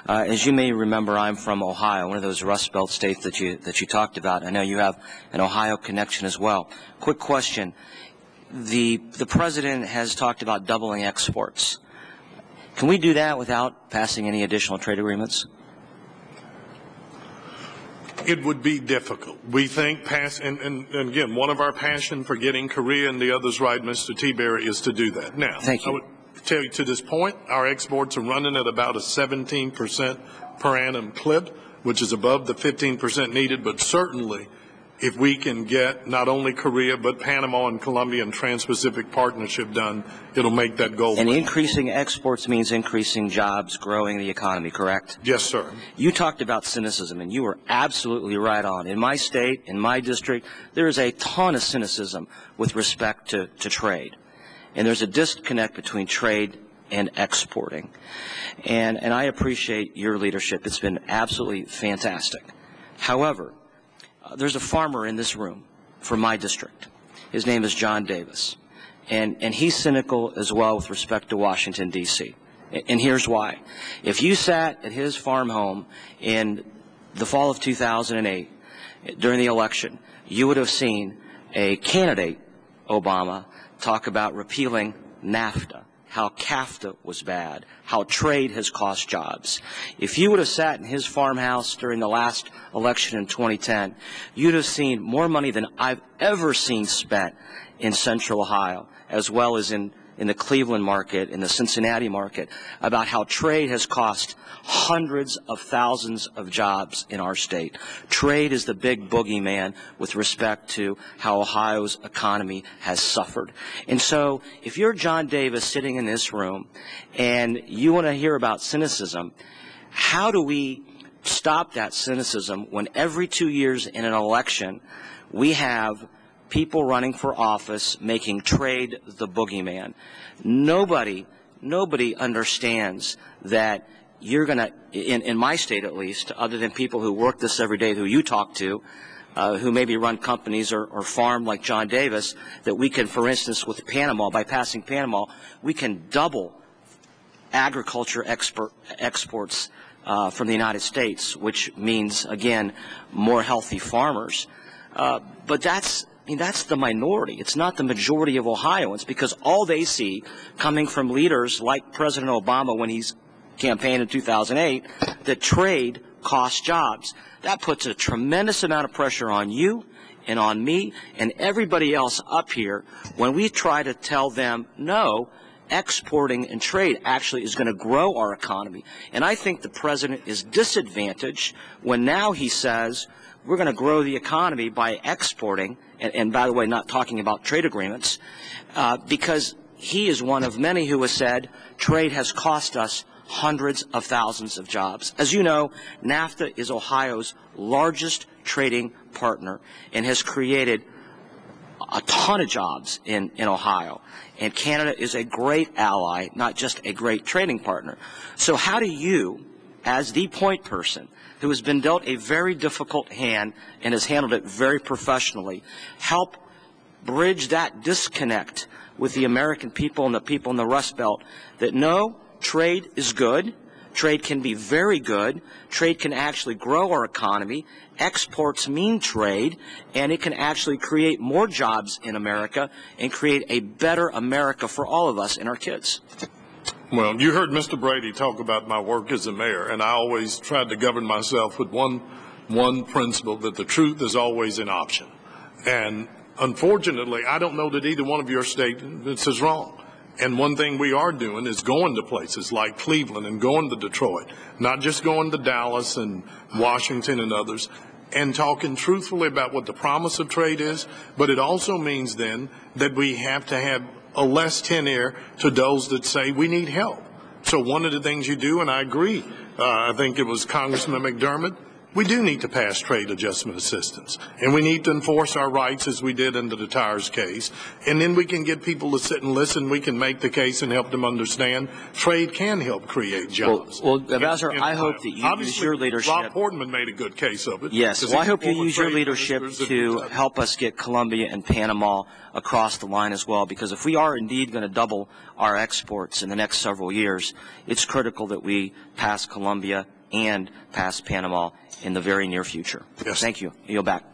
As you may remember, I'm from Ohio, one of those Rust Belt states that you talked about. I know you have an Ohio connection as well. Quick question. The president has talked about doubling exports. Can we do that without passing any additional trade agreements? It would be difficult. We think and again, one of our passion for getting Korea and the others right, Mr. T-Berry, is to do that. Now, thank you. I would tell you to this point, our exports are running at about a 17% per annum clip, which is above the 15% needed, but certainly if we can get not only Korea but Panama and Colombia and Trans-Pacific Partnership done, it'll make that goal. And increasing exports means increasing jobs, growing the economy, correct? Yes, sir. You talked about cynicism, and you were absolutely right on. In my state, in my district, there is a ton of cynicism with respect to trade. And there's a disconnect between trade and exporting. And I appreciate your leadership. It's been absolutely fantastic. However, there's a farmer in this room from my district. His name is John Davis. And he's cynical as well with respect to Washington, D.C. And here's why. If you sat at his farm home in the fall of 2008 during the election, you would have seen a candidate, Obama, talk about repealing NAFTA, how CAFTA was bad, how trade has cost jobs. If you would have sat in his farmhouse during the last election in 2010, you'd have seen more money than I've ever seen spent in Central Ohio, as well as in the Cleveland market, in the Cincinnati market, about how trade has cost hundreds of thousands of jobs in our state. Trade is the big boogeyman with respect to how Ohio's economy has suffered. And so if you're John Davis sitting in this room and you want to hear about cynicism, how do we stop that cynicism when every 2 years in an election we have people running for office making trade the boogeyman? Nobody understands that you're going to, in my state at least, other than people who work this every day, who you talk to, who maybe run companies or farm like John Davis, that we can, for instance, with Panama, by passing Panama, we can double agriculture exports from the United States, which means, again, more healthy farmers. But that's the minority. It's not the majority of Ohioans, because all they see coming from leaders like President Obama when he's campaigned in 2008, that trade costs jobs. That puts a tremendous amount of pressure on you and on me and everybody else up here when we try to tell them, no, exporting and trade actually is going to grow our economy. And I think the president is disadvantaged when now he says we're going to grow the economy by exporting, and by the way, not talking about trade agreements, because he is one of many who has said trade has cost us hundreds of thousands of jobs. As you know, NAFTA is Ohio's largest trading partner and has created a ton of jobs in Ohio. And Canada is a great ally, not just a great trading partner. So how do you, as the point person, who has been dealt a very difficult hand and has handled it very professionally, help bridge that disconnect with the American people and the people in the Rust Belt that no, trade is good, trade can be very good, trade can actually grow our economy, exports mean trade, and it can actually create more jobs in America and create a better America for all of us and our kids? Well, you heard Mr. Brady talk about my work as a mayor, and I always tried to govern myself with one principle, that the truth is always an option. And unfortunately, I don't know that either one of your statements is wrong. And one thing we are doing is going to places like Cleveland and going to Detroit, not just going to Dallas and Washington and others, and talking truthfully about what the promise of trade is. But it also means then that we have to have a less tenure to those that say we need help. So one of the things you do, and I agree, I think it was Congressman McDermott, we do need to pass trade adjustment assistance, and we need to enforce our rights as we did in the tires case, and then we can get people to sit and listen. We can make the case and help them understand trade can help create jobs. Well, Ambassador, I hope that you use your leadership. Rob Portman made a good case of it. Yes, well, I hope you use your leadership to help us get Colombia and Panama across the line as well, because if we are indeed going to double our exports in the next several years, it's critical that we pass Colombia and pass Panama in the very near future. Yes. Thank you. You'll back.